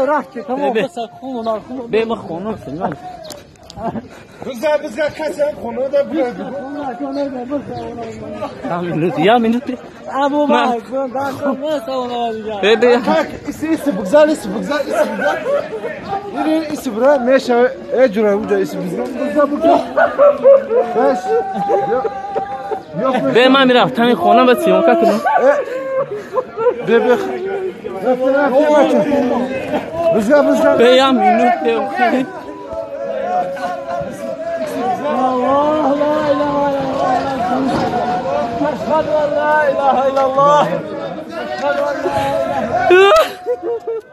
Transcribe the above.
راحت تمام بس خونه به ما خونه سنم بزا کسی خونه ده بود یا منوت ابو باک ببین ایسی بگذار ایسی برای میشه اجرا اونجا ایسی بگذار بس به من میرم تامین خونه بس سیمون کنم ببخ بزا به یا منوت أشهد أن لا إله إلا الله أشهد أن لا إله إلا الله